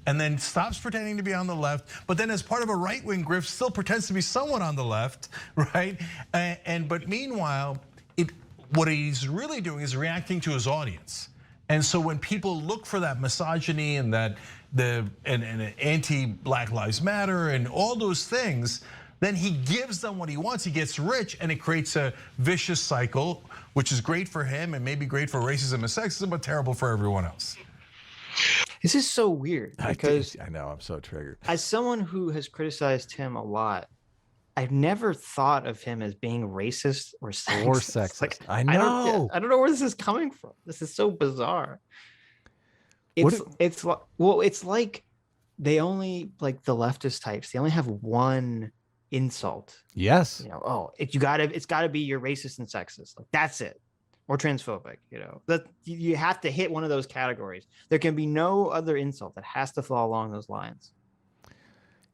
and then stops pretending to be on the left, but then as part of a right-wing grift still pretends to be someone on the left, right? But meanwhile, what he's really doing is reacting to his audience. And so when people look for that misogyny and that and anti-Black Lives Matter and all those things, then he gives them what he wants. He gets rich, and it creates a vicious cycle, which is great for him and maybe great for racism and sexism, but terrible for everyone else. This is so weird because I know, I'm so triggered. As someone who has criticized him a lot, I've never thought of him as being racist or sexist. Like, I know. I don't know where this is coming from. This is so bizarre. It's like they only, like the leftist types, they only have one insult. Yes. You know, it's gotta be you're racist and sexist. Like that's it. Or transphobic, you know. That you have to hit one of those categories. There can be no other insult that has to fall along those lines.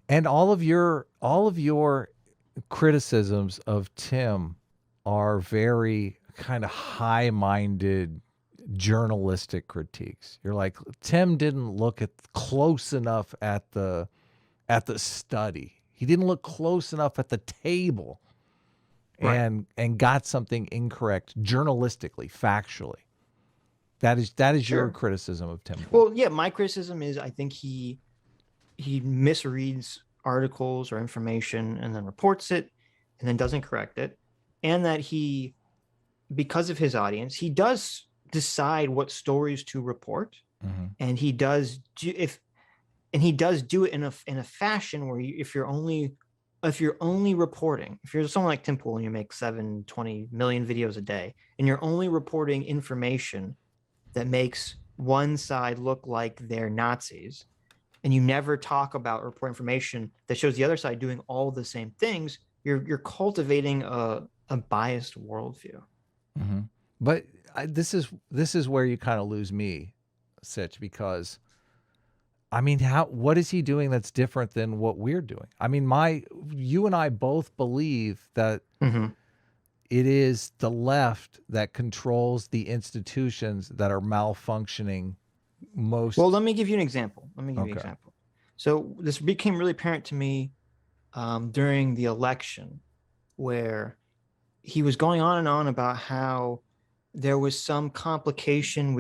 And all of your criticisms of Tim are very kind of high-minded journalistic critiques. You're like, Tim didn't look close enough at the study. He didn't look close enough at the table, right, and got something incorrect journalistically, factually. That is sure. Your criticism of Tim. Well, yeah, my criticism is I think he misreads articles or information and then reports it and then doesn't correct it, and that he, because of his audience, he does decide what stories to report, and he does do it in a fashion where if you're only reporting, if you're someone like Tim Pool and you make 20 million videos a day and you're only reporting information that makes one side look like they're Nazis, and you never talk about or report information that shows the other side doing all the same things, you're cultivating a biased worldview. But this is where you kind of lose me, Sitch, because I mean, what is he doing that's different than what we're doing? I mean, you and I both believe that it is the left that controls the institutions that are malfunctioning most. Well, let me give you an example. So this became really apparent to me during the election, where he was going on and on about how there was some complication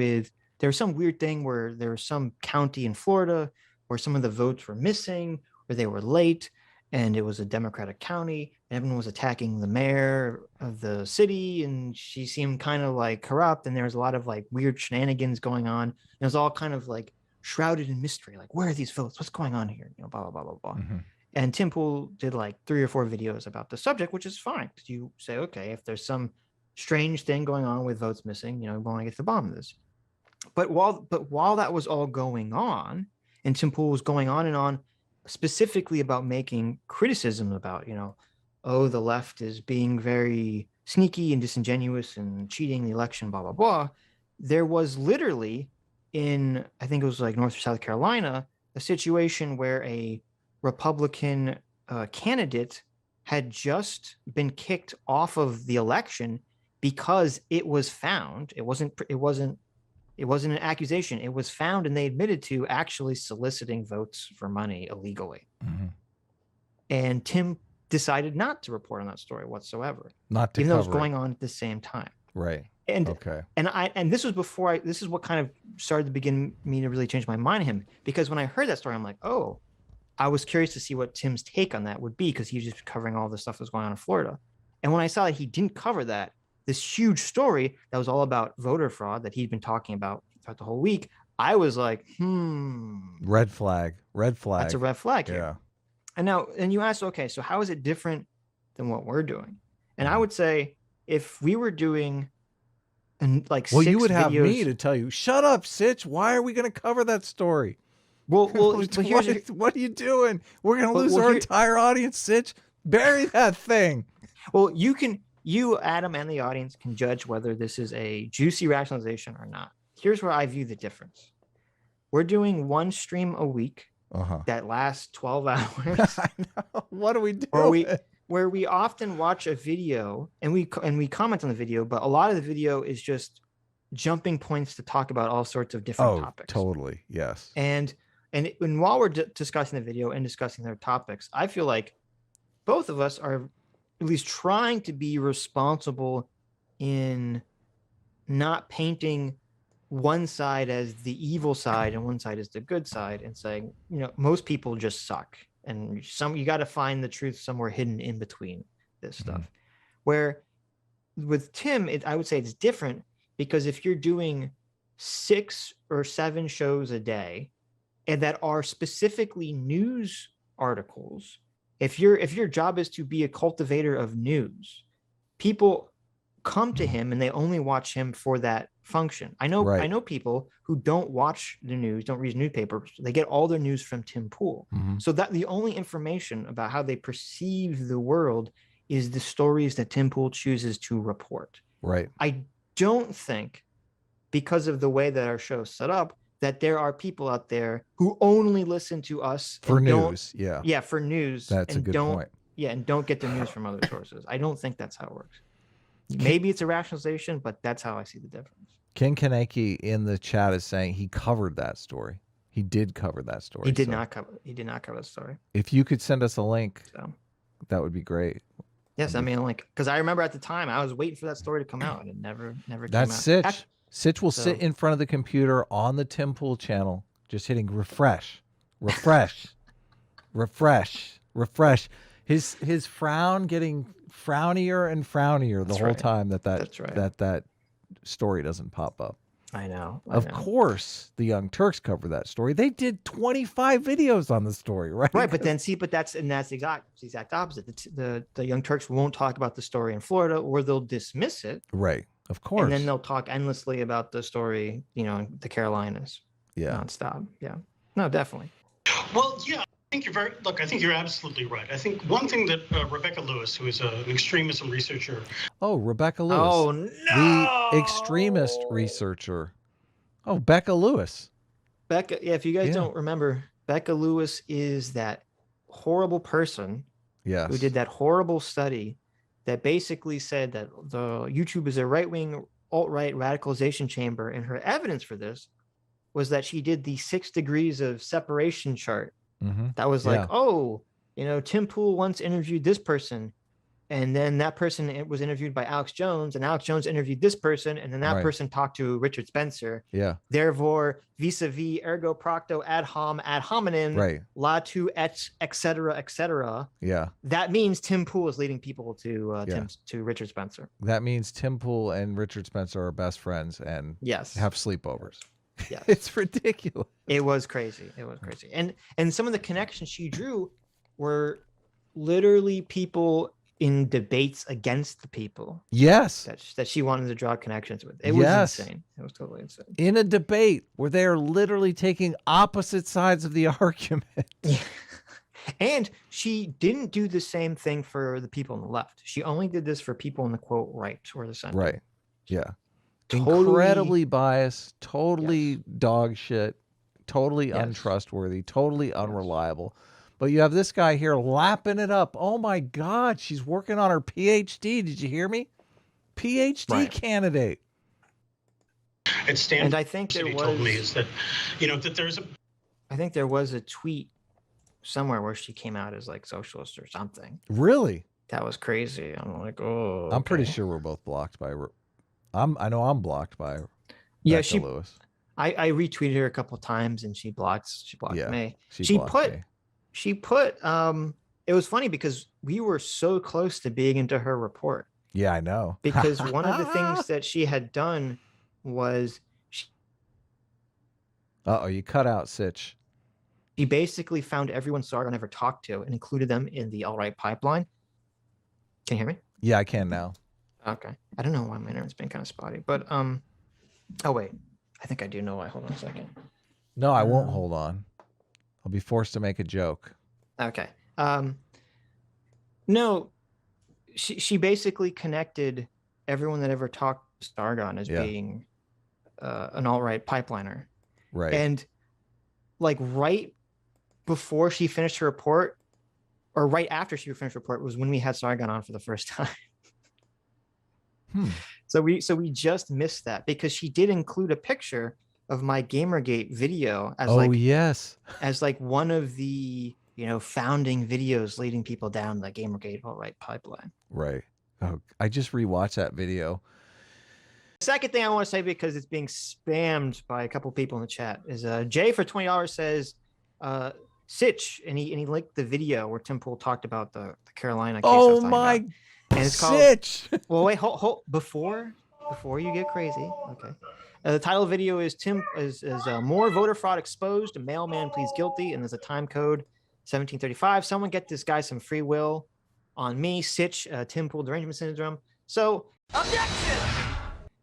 there was some weird thing where there was some county in Florida where some of the votes were missing, or they were late, and it was a Democratic county, and everyone was attacking the mayor of the city, and she seemed kind of like corrupt, and there was a lot of like weird shenanigans going on. And it was all kind of like shrouded in mystery, like, where are these votes? What's going on here? You know, blah, blah, blah, blah, blah. And Tim Pool did like 3 or 4 videos about the subject, which is fine. Because you say, okay, if there's some strange thing going on with votes missing, you know, we want to get to the bottom of this. But while that was all going on, and Tim Pool was going on and on, specifically about making criticism about, you know, oh, the left is being very sneaky and disingenuous and cheating the election, blah, blah, blah. There was literally in, I think it was like North or South Carolina, a situation where a Republican candidate had just been kicked off of the election because it was found. It wasn't an accusation. It was found, and they admitted to actually soliciting votes for money illegally. And Tim decided not to report on that story whatsoever, even though it was going on at the same time. Right. And okay. And this was before this is what kind of started to begin me to really change my mind on him, because when I heard that story, I'm like, oh, I was curious to see what Tim's take on that would be, because he was just covering all the stuff that was going on in Florida. And when I saw that he didn't cover that, this huge story that was all about voter fraud that he'd been talking about throughout the whole week, I was like, red flag. That's a red flag here. Yeah. And you asked, okay, so how is it different than what we're doing? And I would say, if we were doing like, well, 6 you would have videos, me to tell you, shut up, Sitch. Why are we going to cover that story? Well, what are you doing? We're going to lose our entire audience, Sitch. Bury that thing. Well, you, Adam, and the audience can judge whether this is a juicy rationalization or not. Here's where I view the difference. We're doing 1 stream a week that lasts 12 hours. I know. What are we doing? Where we often watch a video and we comment on the video, but a lot of the video is just jumping points to talk about all sorts of different topics. Totally. Yes. And And while we're discussing the video and discussing their topics, I feel like both of us are at least trying to be responsible in not painting one side as the evil side and one side as the good side, and saying, most people just suck, and you got to find the truth somewhere hidden in between this stuff. Where with Tim, I would say it's different, because if you're doing 6 or 7 shows a day and that are specifically news articles, if your job is to be a cultivator of news, people come to him and they only watch him for that function. I know people who don't watch the news, don't read newspapers. They get all their news from Tim Pool. So that the only information about how they perceive the world is the stories that Tim Pool chooses to report. Right. I don't think, because of the way that our show is set up, that there are people out there who only listen to us for news. Yeah, for news. That's a good point. Yeah, and don't get their news from other sources. I don't think that's how it works. Maybe it's a rationalization, but that's how I see the difference. Ken Kaneki in the chat is saying he covered that story. He did cover that story. He did not cover that story. If you could send us a link, that would be great. Yes, I mean, like, because I remember at the time I was waiting for that story to come out, and it never came out. That's Sitch. Sitch will sit in front of the computer on the Tim Pool channel, just hitting refresh, refresh, refresh, refresh. His frown getting frownier and frownier the whole time that story doesn't pop up. I know. Of course, the Young Turks cover that story. They did 25 videos on the story, right? Right, but that's the exact opposite. The Young Turks won't talk about the story in Florida, or they'll dismiss it. Right, of course. And then they'll talk endlessly about the story, in the Carolinas. Yeah, nonstop. Yeah, no, definitely. Well, yeah. I think you're absolutely right. I think one thing that Rebecca Lewis, who is an extremism researcher. Oh, Rebecca Lewis. Oh, no. The extremist researcher. Oh, Becca Lewis. Becca, yeah, if you guys don't remember, Becca Lewis is that horrible person who did that horrible study that basically said that the YouTube is a right-wing, alt-right radicalization chamber, and her evidence for this was that she did the 6 degrees of separation chart. That was like, Tim Pool once interviewed this person, and then that person was interviewed by Alex Jones, and Alex Jones interviewed this person, and then that person talked to Richard Spencer. Yeah. Therefore, vis-a-vis, ergo procto, ad hominem, latu et etc. Yeah. That means Tim Pool is leading people to Richard Spencer. That means Tim Pool and Richard Spencer are best friends and have sleepovers. Yes. It's ridiculous. It was crazy. And some of the connections she drew were literally people in debates against the people. Yes. That she wanted to draw connections with. It was insane. It was totally insane. In a debate where they are literally taking opposite sides of the argument. Yeah. And she didn't do the same thing for the people on the left. She only did this for people in the quote right or the center. Right. Yeah. Incredibly biased, totally dog shit, totally untrustworthy, totally unreliable. But you have this guy here lapping it up. Oh my God, she's working on her PhD. Did you hear me? PhD candidate. At Stanford, and I think there was, told me is that, that there's I think there was a tweet somewhere where she came out as like socialist or something. Really? That was crazy. I'm like, oh. I'm pretty sure we're both blocked by. I know I'm blocked by. Becca Lewis. I retweeted her a couple of times and she blocked me. She put it was funny because we were so close to being into her report. Yeah, I know. Because one of the things that she had done was you cut out Sitch. She basically found everyone Sargon ever talked to and included them in the alt-right pipeline. Can you hear me? Yeah, I can now. Okay. I don't know why my internet's been kind of spotty, but oh wait, I think I do know why. Hold on a second. No, I won't hold on. I'll be forced to make a joke. Okay. No, she basically connected everyone that ever talked to Sargon as being an alt-right pipeliner. Right. And like right before she finished her report, or right after she finished her report, was when we had Sargon on for the first time. So we just missed that because she did include a picture of my Gamergate video as yes. as like one of the founding videos leading people down the Gamergate alt-right pipeline. Right. Oh, I just rewatched that video. Second thing I want to say, because it's being spammed by a couple people in the chat, is Jay for $20 says Sitch, and he linked the video where Tim Pool talked about the Carolina case. Oh my, and it's called Sitch. Well, wait, hold before you get crazy. Okay. The title of the video is more voter fraud exposed. A mailman pleads guilty, and there's a time code 1735. Someone get this guy some free will on me, Sitch, Tim Pool derangement syndrome. So objection.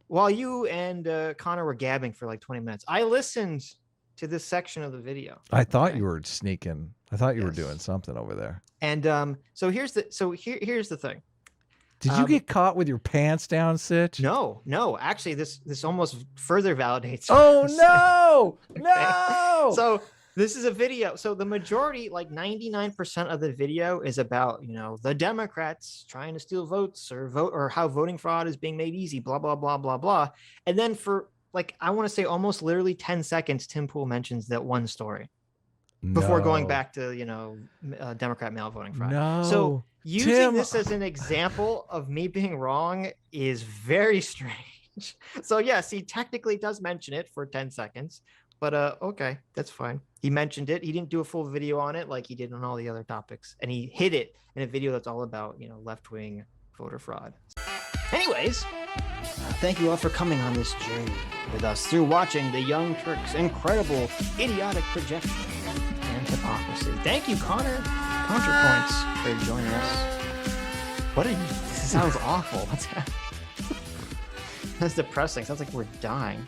While you and Connor were gabbing for like 20 minutes, I listened to this section of the video. I thought you were sneaking. I thought you were doing something over there. And so here's the thing. Did you get caught with your pants down, Sitch? No. Actually, this almost further validates. Oh no, no. So this is a video. So the majority, like 99% of the video, is about the Democrats trying to steal votes or how voting fraud is being made easy. Blah blah blah blah blah. And then for I want to say almost literally 10 seconds, Tim Pool mentions that one story before going back to Democrat mail voting fraud. No. So using this as an example of me being wrong is very strange. So yes, he technically does mention it for 10 seconds, but okay, that's fine. He mentioned it. He didn't do a full video on it like he did on all the other topics, and he hid it in a video that's all about left-wing voter fraud. Anyways, thank you all for coming on this journey with us through watching the Young Turks' incredible idiotic projection and hypocrisy. Thank you, Connor Counterpoints, for joining us. This sounds awful. What's happening? That's depressing. Sounds like we're dying.